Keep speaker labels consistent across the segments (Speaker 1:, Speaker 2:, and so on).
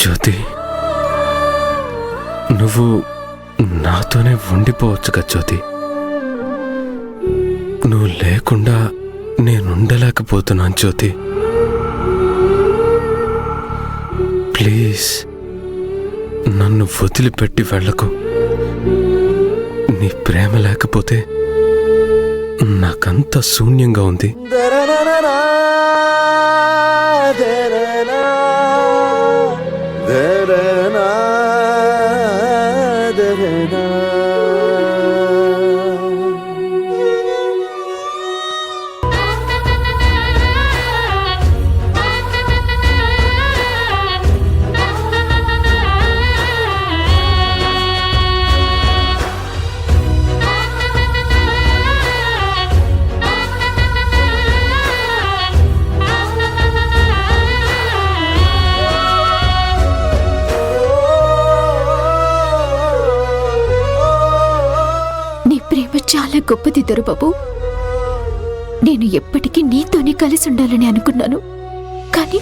Speaker 1: జ్యోతి, నువ్వు నాతోనే ఉండిపోవచ్చుగా జ్యోతి. నువ్వు లేకుండా నేనుండలేకపోతున్నాను జ్యోతి. ప్లీజ్ నన్ను వదిలిపెట్టి వెళ్ళకు. నీ ప్రేమ లేకపోతే నాకంత శూన్యంగా ఉంది.
Speaker 2: చాలా గొప్పది దొరబాబు. నేను ఎప్పటికీ నీతోనే కలిసి ఉండాలని అనుకున్నాను. కానీ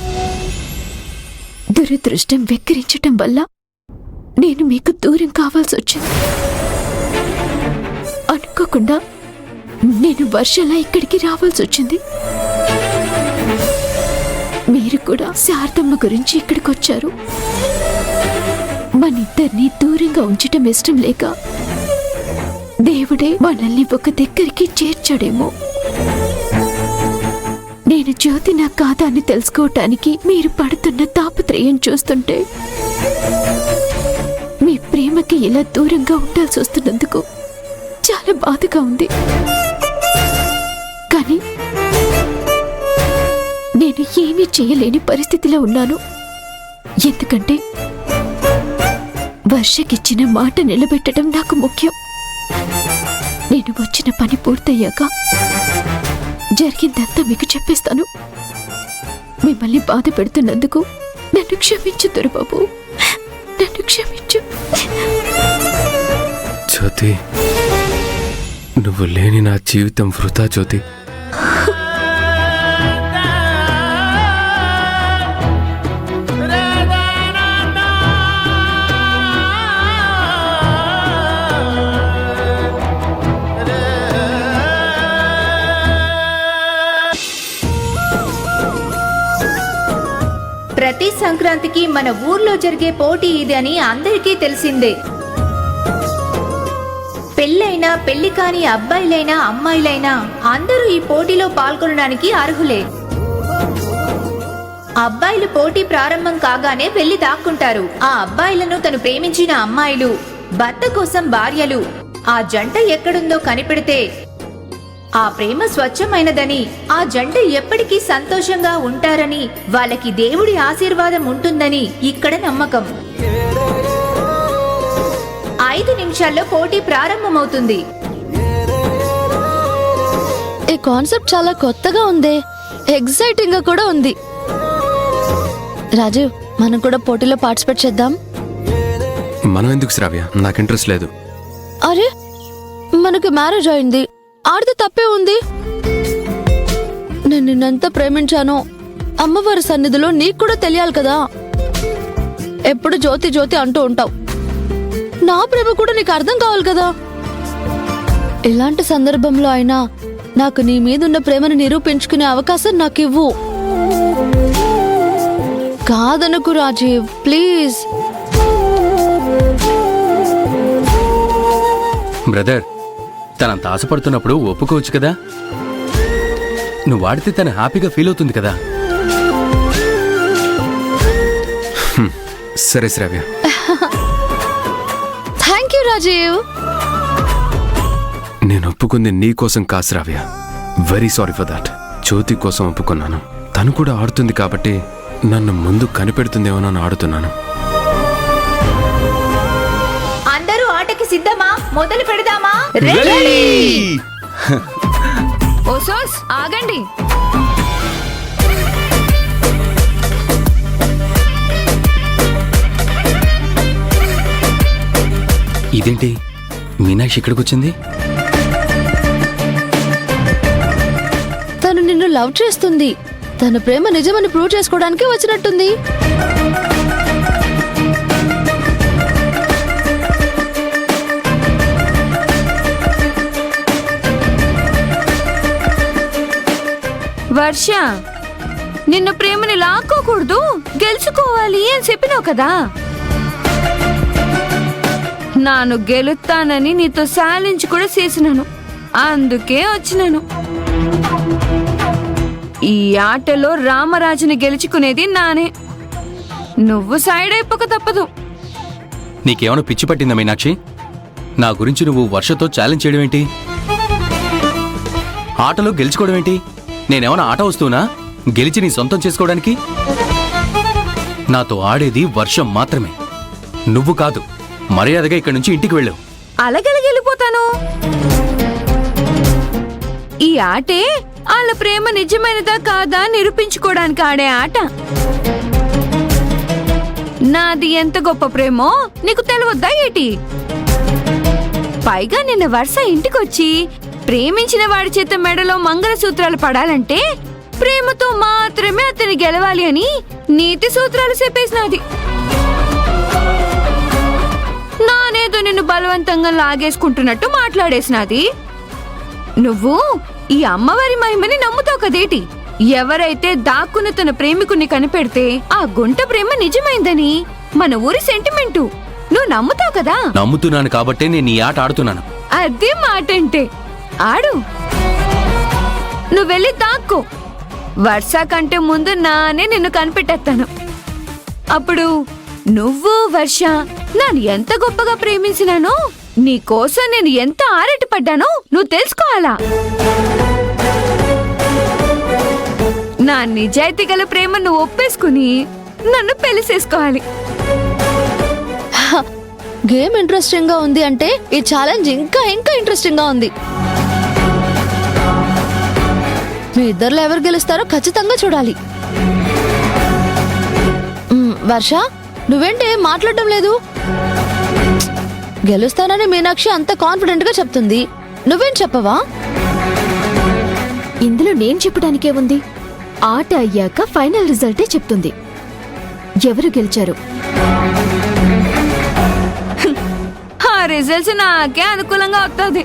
Speaker 2: దురదృష్టం వెక్కిరించటం వల్ల నేను మీకు దూరం కావాల్సి వచ్చింది. అనుకోకుండా నేను వర్షాలా ఇక్కడికి రావాల్సి వచ్చింది. మీరు కూడా శారదమ్మ గురించి ఇక్కడికి వచ్చారు. మనిద్దరినీ దూరంగా ఉంచటం ఇష్టం లేక దేవుడే మనల్ని ఒక దగ్గరికి చేర్చాడేమో. నేను జ్యోతి నా కాదాన్ని తెలుసుకోవటానికి మీరు పడుతున్న తాపత్రయం చూస్తుంటే మీ ప్రేమకి ఇలా దూరంగా ఉండాల్సి వస్తున్నందుకు చాలా బాధగా ఉంది. కానీ నేను ఏమీ చేయలేని పరిస్థితిలో ఉన్నాను. ఎందుకంటే వర్షకిచ్చిన మాట నిలబెట్టడం నాకు ముఖ్యం. నేను వచ్చిన పని పూర్తయ్యాక జరిగిందంతా మీకు చెప్పేస్తాను. మిమ్మల్ని బాధ పెడుతున్నందుకు నన్ను క్షమించు దొరబాబు, నన్ను క్షమించు.
Speaker 1: జ్యోతి, నువ్వు లేని నా జీవితం వృథా జ్యోతి.
Speaker 3: ప్రతి సంక్రాంతికి మన ఊర్లో జరిగే పోటీ ఇది అని అందరికీ తెలిసిందే. పెళ్ళైనా పెళ్లి కాని అబ్బాయిలైనా అమ్మాయిలైనా అందరూ ఈ పోటీలో పాల్గొనడానికి అర్హులే. అబ్బాయిలు పోటీ ప్రారంభం కాగానే వెళ్లి దాక్కుంటారు. ఆ అబ్బాయిలను తను ప్రేమించిన అమ్మాయిలు, భర్త కోసం భార్యలు ఆ జంట ఎక్కడుందో కనిపెడితే ఆ ప్రేమ స్వచ్ఛమైనదని, ఆ జంట ఎప్పటికీ సంతోషంగా ఉంటారని, వాళ్ళకి దేవుడి ఆశీర్వాదం ఉంటుందని ఇక్కడ నమ్మకం. 5 నిమిషాల్లో పోటీ ప్రారంభమవుతుంది.
Speaker 4: ఈ కాన్సెప్ట్ చాలా కొత్తగా ఉంది, ఎక్సైటింగ్ గా కూడా ఉంది. రాజీవ్, మనం కూడా పోటీలో పార్టిసిపేట్ చేద్దాం.
Speaker 1: మనం ఎందుకు శ్రావ్య? నాకు ఇంట్రెస్ట్ లేదు.
Speaker 4: అరే, మనకి మ్యారేజ్ అయింది, ఆడితే తప్పే ఉంది. నేను నిన్నెంత ప్రేమించానో అమ్మవారి సన్నిధిలో నీకు కూడా తెలియాలి కదా. ఎప్పుడు జ్యోతి జ్యోతి అంటూ ఉంటావు. నా ప్రేమ కూడా నీకు అర్థం కావాలి కదా. ఇలాంటి సందర్భంలో అయినా నాకు నీ మీదున్న ప్రేమను నిరూపించుకునే అవకాశం నాకు ఇవ్వు. కాదనుకు రాజీవ్, ప్లీజ్.
Speaker 5: బ్రదర్, తనంత ఆశపడుతున్నప్పుడు ఒప్పుకోవచ్చు కదా. నువ్వు వాడితే తను హ్యాపీగా ఫీల్ అవుతుంది కదా.
Speaker 1: సరే శ్రావ్య.
Speaker 4: Thank you Rajiv.
Speaker 1: నేను ఒప్పుకుంది నీ కోసం కా Shravya. Very sorry for that. Jyothi కోసం ఒప్పుకున్నాను. తను కూడా ఆడుతుంది కాబట్టి నన్ను ముందు కనిపెడుతుందేమోనని ఆడుతున్నాను.
Speaker 3: అందరూ ఆటకి సిద్ధమా? మొదలు పెడదామా?
Speaker 2: ఓసోస్, ఆగండి.
Speaker 5: ఇదేంటి, మీనాక్షి ఇక్కడికి వచ్చింది?
Speaker 4: తను నిన్ను లవ్ చేస్తుంది. తన ప్రేమ నిజమని ప్రూవ్ చేసుకోవడానికి వచ్చినట్టుంది.
Speaker 6: వర్ష, నిన్ను ప్రేమని లాక్కోకూడదు, గెలుచుకోవాలి అని చెప్పినావు కదా. నాను గెలుస్తానని నీతో సాలించి కూడా చేసినాను, అందుకే వచ్చినాను. ఈ ఆటలో రామరాజుని గెలుచుకునేది నానే. నువ్వు సైడ్ అయిపోక తప్పదు.
Speaker 5: నీకేమైనా పిచ్చి పట్టిందా మీనాక్షి? నా గురించి నువ్వు వర్షతో ఛాలెంజ్ చేయడం ఏంటి? ఆటలో గెలుచుకోవడం ఏంటి? నేనేమైనా ఆట వస్తువునా గెలిచి నీ సొంతం చేసుకోవడానికి? నాతో ఆడేది వర్షం మాత్రమే, నువ్వు కాదు. మర్యాదగా ఇక్కడి నుంచి ఇంటికి వెళ్ళు.
Speaker 6: అలగలగెళ్ళిపోతాను. ఈ ఆటే వాళ్ళ ప్రేమ నిజమైనదా కాదా నిరూపించుకోవడానికి ఆడే ఆట. నాది ఎంత గొప్ప ప్రేమో నీకు తెలియద్దా ఏటి? పైగా నిన్న వర్ష ఇంటికొచ్చి ప్రేమించిన వాడి చేత మెడలో మంగళసూత్రాలు పడాలంటే ప్రేమతో మాత్రమే అతన్ని గెలవాలి అని నీతి సూత్రాలు చెప్పేసినది. నానేదో నిన్ను బలవంతంగా లాగేసుకుంటున్నట్టు మాట్లాడేసినది. నువ్వు ఈ అమ్మవారి మహిమని నమ్ముతావు కదేటి? ఎవరైతే దాక్కున్న తన ప్రేమికుని కనిపెడితే ఆ గుంట ప్రేమ నిజమైందని మన ఊరి సెంటిమెంటు. నువ్వు నమ్ముతావు కదా?
Speaker 5: నమ్ముతున్నాను కాబట్టే నేను ఈ ఆట ఆడుతున్నాను.
Speaker 6: అదే మాట అంటే. ఆడు, నువ్వెళ్ళి దాక్కో. వర్ష కంటే ముందు నానే నిన్ను కనిపెట్టేస్తాను. అప్పుడు నువ్వు వర్ష నన్ను ఎంత గొప్పగా ప్రేమించినానో, నీకోసం నేను ఎంత ఆరాటపడ్డానో నువ్వు తెలుసుకోవాలా. నా నిజాయితీ గల ప్రేమ నువ్వు ఒప్పేసుకుని నన్ను పెళ్లి చేసుకోవాలి.
Speaker 4: గేమ్ ఇంట్రెస్టింగ్ గా ఉంది అంటే ఈ ఛాలెంజ్ ఇంకా ఇంకా ఇంట్రెస్టింగ్ గా ఉంది. మీ ఇద్దరులో ఎవరు గెలుస్తారో ఖచ్చితంగా చూడాలి. వర్ష, నువ్వేంటి మాట్లాడడం లేదు? గెలుస్తానని మీనాక్షి అంత కాన్ఫిడెంట్ గా చెప్తుంది, నువ్వేం చెప్పవా?
Speaker 2: ఇందులో నేను చెప్పడానికే ఉంది. ఆట అయ్యాక ఫైనల్ రిజల్టే చెప్తుంది ఎవరు గెలిచారు.
Speaker 6: ఆ రిజల్ట్స్ నాకే అనుకూలంగా వస్తుంది.